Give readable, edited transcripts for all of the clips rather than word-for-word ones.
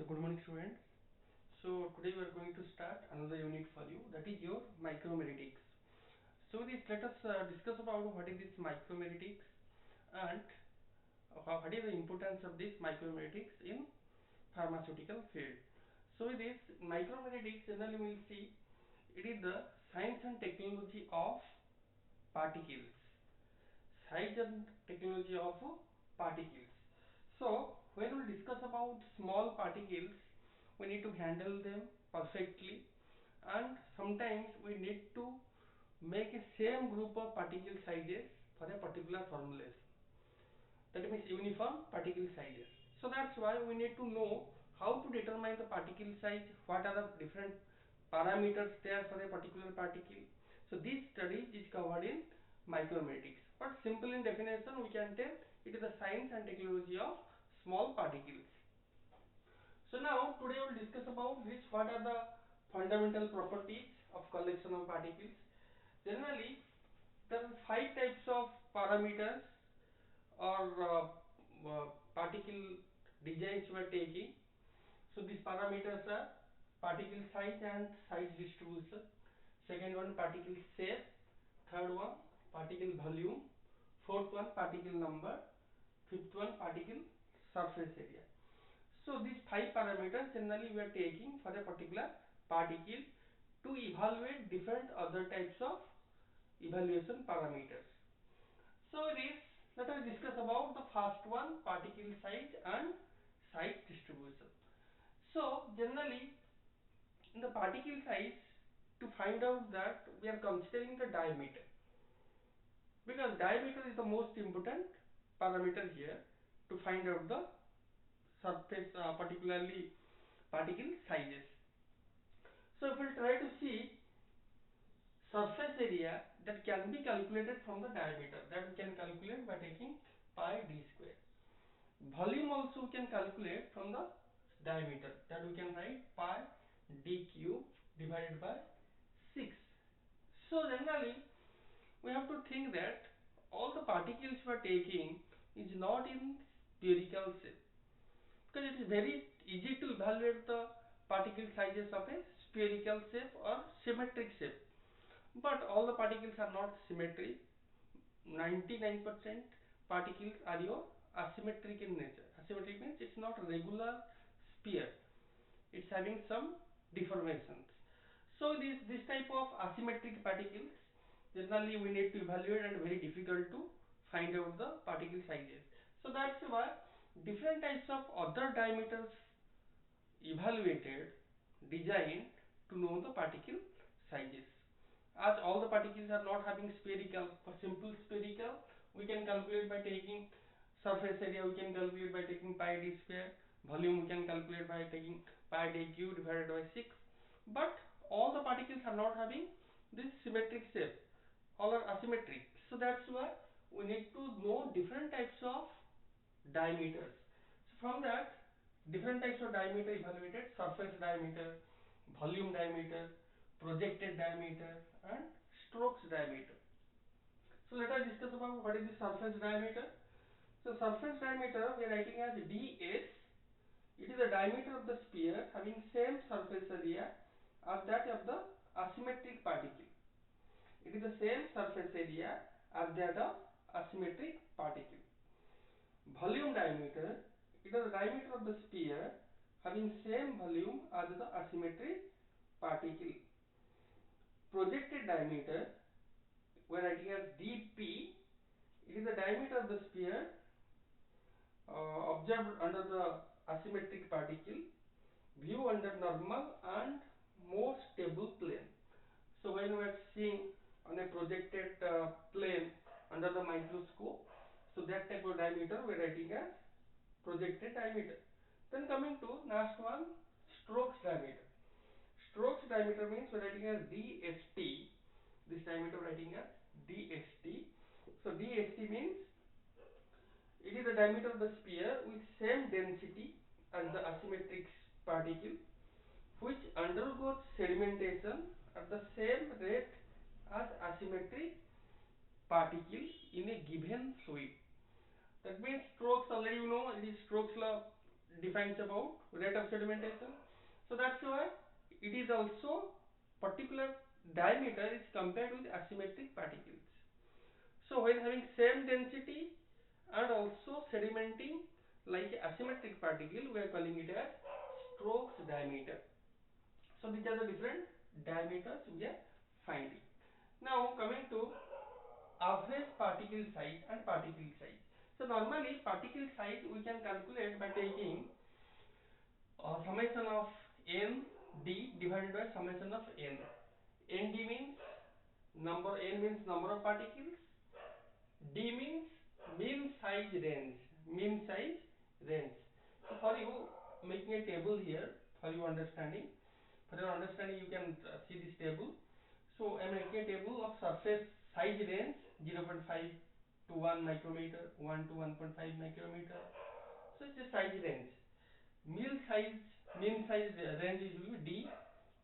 So good morning students. So today we are going to start another unit for you, that is your micromeritics. So this let us discuss about what is this micromeritics and what is the importance of this micromeritics in pharmaceutical field. So this micromeritics generally we will see it is the science and technology of particles. Size and technology of particles. So when we discuss about small particles, we need to handle them perfectly, and sometimes we need to make a same group of particle sizes for a particular formulation. That means uniform particle sizes. So that's why we need to know how to determine the particle size, what are the different parameters there for a particular particle. So this study is covered in micromeritics, but simple in definition we can tell it is the science and technology of small particles. So now today we will discuss about this, what are the fundamental properties of collection of particles. Generally there are five types of parameters or particle designs we are taking. So these parameters are particle size and size distribution, second one particle shape, third one particle volume, fourth one particle number, fifth one particle surface area. So these five parameters generally we are taking for a particular particle to evaluate different other types of evaluation parameters. So this, let us discuss about the first one, particle size and size distribution. So generally in the particle size, to find out that we are considering the diameter, because diameter is the most important parameter here to find out the surface, particularly particle sizes. So if we try to see surface area, that can be calculated from the diameter, that we can calculate by taking pi d square. Volume also we can calculate from the diameter, that we can write pi d cube divided by 6. So generally we have to think that all the particles we are taking is not in spherical shape, because it is very easy to evaluate the particle sizes of a spherical shape or symmetric shape, but all the particles are not symmetric. 99% particles are your asymmetric in nature. Asymmetric means it's not a regular sphere, it's having some deformations. So this type of asymmetric particles generally we need to evaluate, and very difficult to find out the particle sizes. So that's why different types of other diameters evaluated, designed to know the particle sizes. As all the particles are not having spherical, for simple spherical we can calculate by taking surface area, we can calculate by taking pi d square, volume we can calculate by taking pi d cube divided by 6, but all the particles are not having this symmetric shape, all are asymmetric. So that's why we need to know different types of diameters. So from that, different types of diameter evaluated: surface diameter, volume diameter, projected diameter, and strokes diameter. So let us discuss about what is the surface diameter. So surface diameter we are writing as ds. It is the diameter of the sphere having same surface area as that of the asymmetric particle. It is the same surface area as that of asymmetric particle. Volume diameter, it is the diameter of the sphere having same volume as the asymmetric particle. Projected diameter we are writing as dp. It is the diameter of the sphere observed under the asymmetric particle, view under normal and more stable plane. So when we are seeing on a projected plane under the microscope, so that type of diameter we are writing as projected diameter. Then coming to last one, strokes diameter. Strokes diameter means we are writing as dst. This diameter we are writing as dst. So dst means it is the diameter of the sphere with same density as the asymmetric particle, which undergoes sedimentation at the same rate as asymmetric particle in a given fluid. That means strokes, already you know, it is Stokes law defines about rate of sedimentation. So that's why it is also particular diameter is compared with asymmetric particles. So when having same density and also sedimenting like asymmetric particle, we are calling it as Stokes diameter. So these are the different diameters we are finding. Now coming to average particle size and particle size. So normally particle size we can calculate by taking summation of n d divided by summation of n. N d means n means number of particles, d means mean size range, mean size range. So for you making a table here for your understanding, you can see this table. So I am making a table of surface size range 0.5 to 1 micrometer, 1 to 1.5 micrometer. So it's a size range. Mean size range will be D,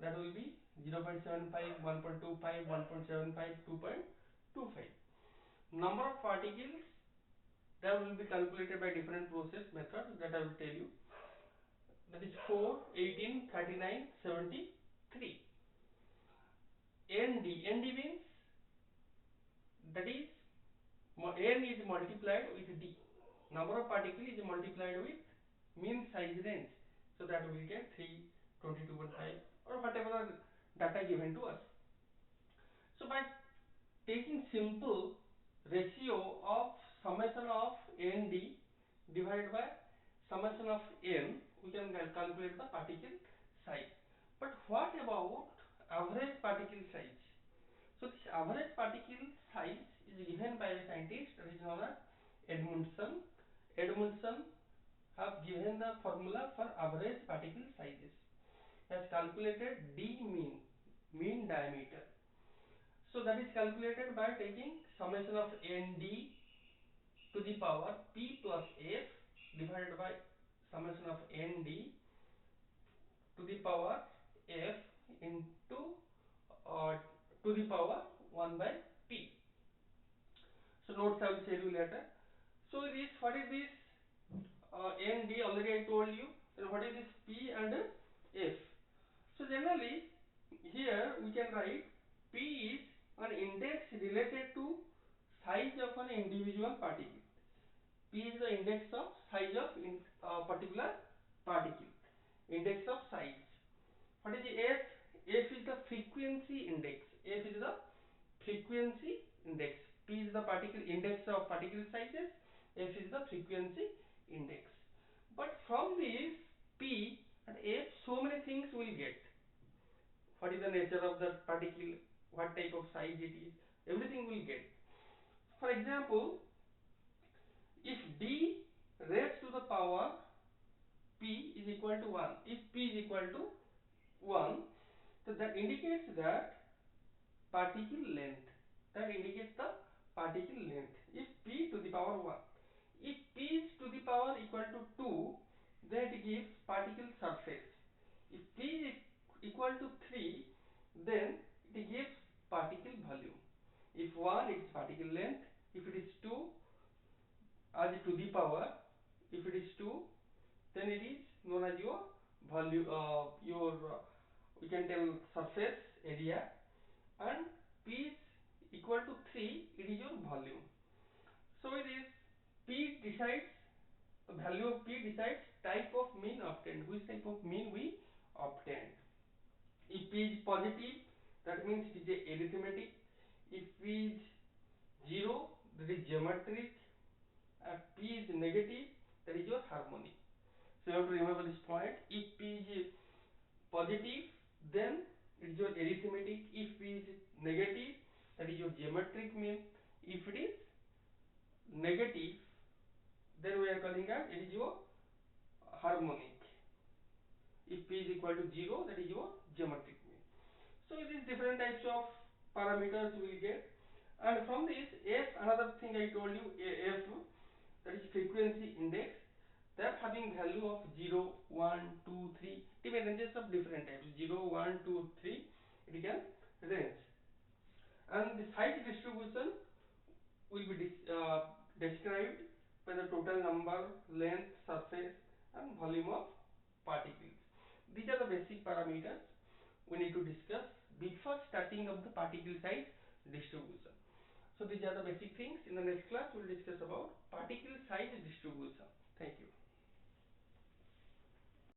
that will be 0.75, 1.25, 1.75, 2.25. Number of particles that will be calculated by different process methods that I will tell you. That is 4, 18, 39, 73. ND means that is n is multiplied with d. Number of particles is multiplied with mean size range. So that we will get 3, 22.5 or whatever data given to us. So by taking simple ratio of summation of nd divided by summation of n, we can calculate the particle size. But what about average particle size? So this average particle size is given by a scientist that is known as Edmundson. Edmundson have given the formula for average particle sizes. He has calculated d mean diameter. So that is calculated by taking summation of nd to the power p plus f divided by summation of nd to the power f into to the power 1 by p. So notes I will share you later. So this, what is this nd, already I told you. And what is this p and f? So generally here we can write p is an index related to size of an individual particle. P is the index of size of particular particle. Index of size. What is the f? F is the frequency index. F is the frequency index. P is the particle index of particle sizes. F is the frequency index. But from this P and F, so many things will get. What is the nature of the particle? What type of size it is? Everything will get. For example, if d raised to the power p is equal to 1, if p is equal to 1, so that indicates that particle length. That indicates the particle length. If p to the power 1, if p is to the power equal to 2, then it gives particle surface. If p is equal to 3, then it gives particle volume. If 1, it is particle length. If it is 2, as to the power, if it is 2, then it is known as your volume, we can tell surface area, and p is equal to 3, it is your volume. So it is p decides, the value of p decides type of mean obtained, which type of mean we obtained. If p is positive, that means it is a arithmetic. If p is 0, that is geometric. If p is negative, that is your harmonic. So you have to remember this point. If p is positive, then it is your arithmetic. If p is negative, that is your geometric mean. If it is negative, then we are calling as it is your harmonic. If p is equal to 0, that is your geometric mean. So these different types of parameters we will get, and from this f, another thing I told you, f, that is frequency index, that having value of 0, 1, 2, 3, different ranges of different types, 0, 1, 2, 3, it can range. And the size distribution will be described by the total number, length, surface, and volume of particles. These are the basic parameters we need to discuss before starting of the particle size distribution. So these are the basic things. In the next class we will discuss about particle size distribution. Thank you.